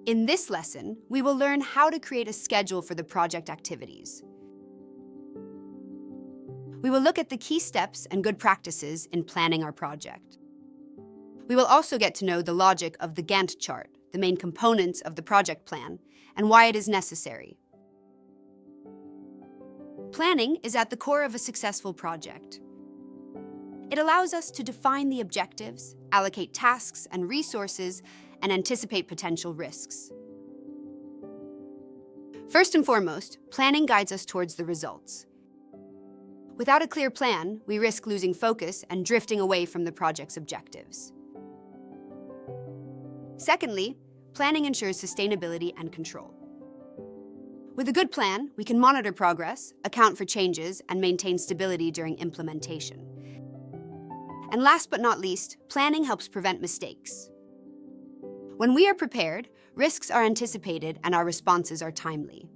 In this lesson, we will learn how to create a schedule for the project activities. We will look at the key steps and good practices in planning our project. We will also get to know the logic of the Gantt chart, the main components of the project plan, and why it is necessary. Planning is at the core of a successful project. It allows us to define the objectives, allocate tasks and resources, and anticipate potential risks. First and foremost, planning guides us towards the results. Without a clear plan, we risk losing focus and drifting away from the project's objectives. Secondly, planning ensures sustainability and control. With a good plan, we can monitor progress, account for changes, and maintain stability during implementation. And last but not least, planning helps prevent mistakes. When we are prepared, risks are anticipated and our responses are timely.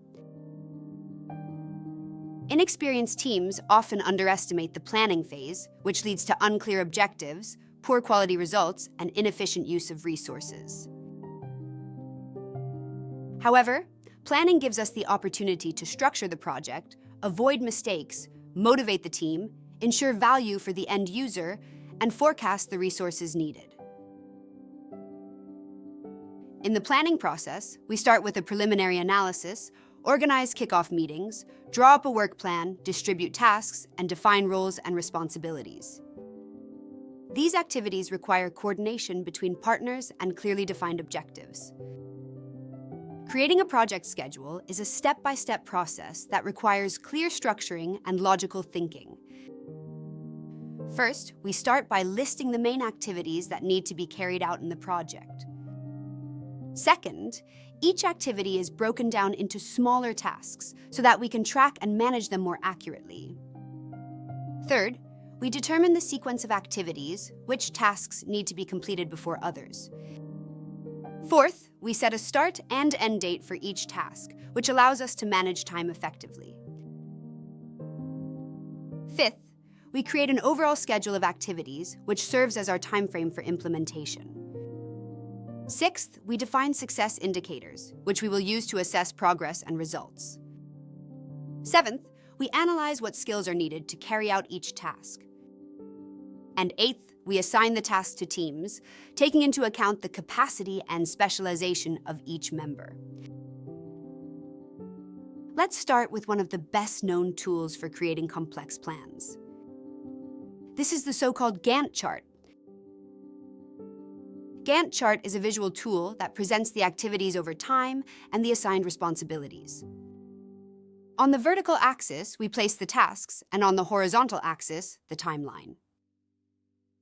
Inexperienced teams often underestimate the planning phase, which leads to unclear objectives, poor quality results, and inefficient use of resources. However, planning gives us the opportunity to structure the project, avoid mistakes, motivate the team, ensure value for the end user, and forecast the resources needed. In the planning process, we start with a preliminary analysis, organize kickoff meetings, draw up a work plan, distribute tasks, and define roles and responsibilities. These activities require coordination between partners and clearly defined objectives. Creating a project schedule is a step-by-step process that requires clear structuring and logical thinking. First, we start by listing the main activities that need to be carried out in the project. Second, each activity is broken down into smaller tasks so that we can track and manage them more accurately. Third, we determine the sequence of activities, which tasks need to be completed before others. Fourth, we set a start and end date for each task, which allows us to manage time effectively. Fifth, we create an overall schedule of activities, which serves as our timeframe for implementation. Sixth, we define success indicators, which we will use to assess progress and results. Seventh, we analyze what skills are needed to carry out each task. And eighth, we assign the tasks to teams, taking into account the capacity and specialization of each member. Let's start with one of the best-known tools for creating complex plans. This is the so-called Gantt chart. Gantt chart is a visual tool that presents the activities over time and the assigned responsibilities. On the vertical axis, we place the tasks, and on the horizontal axis, the timeline.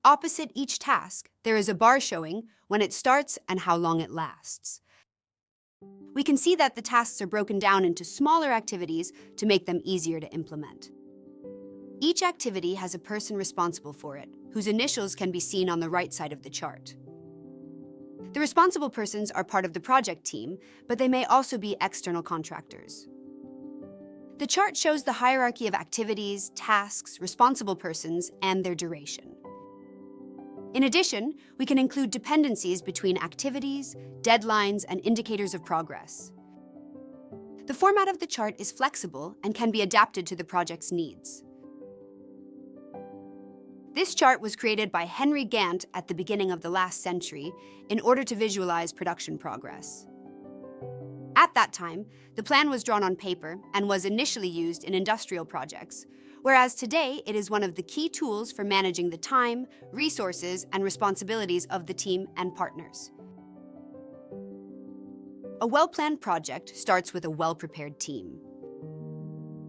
Opposite each task, there is a bar showing when it starts and how long it lasts. We can see that the tasks are broken down into smaller activities to make them easier to implement. Each activity has a person responsible for it, whose initials can be seen on the right side of the chart. The responsible persons are part of the project team, but they may also be external contractors. The chart shows the hierarchy of activities, tasks, responsible persons, and their duration. In addition, we can include dependencies between activities, deadlines, and indicators of progress. The format of the chart is flexible and can be adapted to the project's needs. This chart was created by Henry Gantt at the beginning of the last century in order to visualize production progress. At that time, the plan was drawn on paper and was initially used in industrial projects, whereas today it is one of the key tools for managing the time, resources, and responsibilities of the team and partners. A well-planned project starts with a well-prepared team.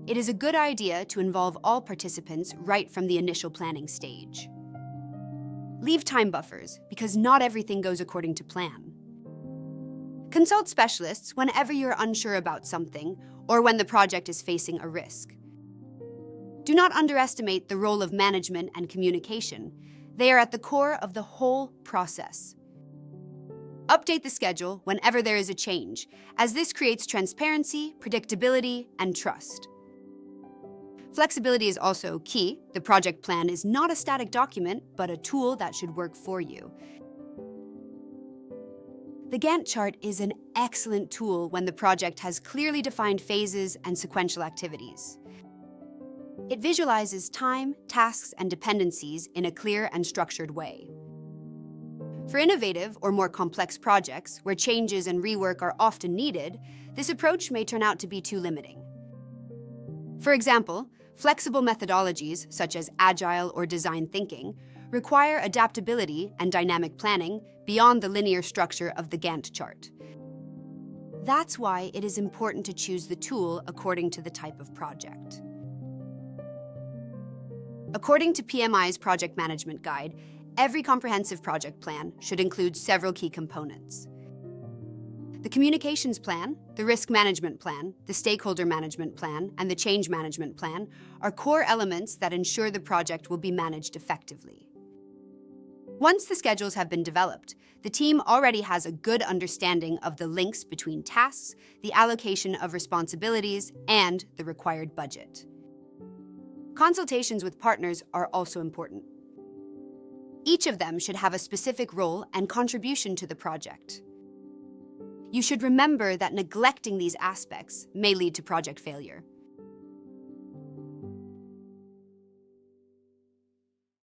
It is a good idea to involve all participants right from the initial planning stage. Leave time buffers, because not everything goes according to plan. Consult specialists whenever you're unsure about something or when the project is facing a risk. Do not underestimate the role of management and communication. They are at the core of the whole process. Update the schedule whenever there is a change, as this creates transparency, predictability, and trust. Flexibility is also key. The project plan is not a static document, but a tool that should work for you. The Gantt chart is an excellent tool when the project has clearly defined phases and sequential activities. It visualizes time, tasks, and dependencies in a clear and structured way. For innovative or more complex projects, where changes and rework are often needed, this approach may turn out to be too limiting. For example, flexible methodologies, such as agile or design thinking, require adaptability and dynamic planning beyond the linear structure of the Gantt chart. That's why it is important to choose the tool according to the type of project. According to PMI's Project Management Guide, every comprehensive project plan should include several key components. The communications plan, the risk management plan, the stakeholder management plan, and the change management plan are core elements that ensure the project will be managed effectively. Once the schedules have been developed, the team already has a good understanding of the links between tasks, the allocation of responsibilities, and the required budget. Consultations with partners are also important. Each of them should have a specific role and contribution to the project. You should remember that neglecting these aspects may lead to project failure.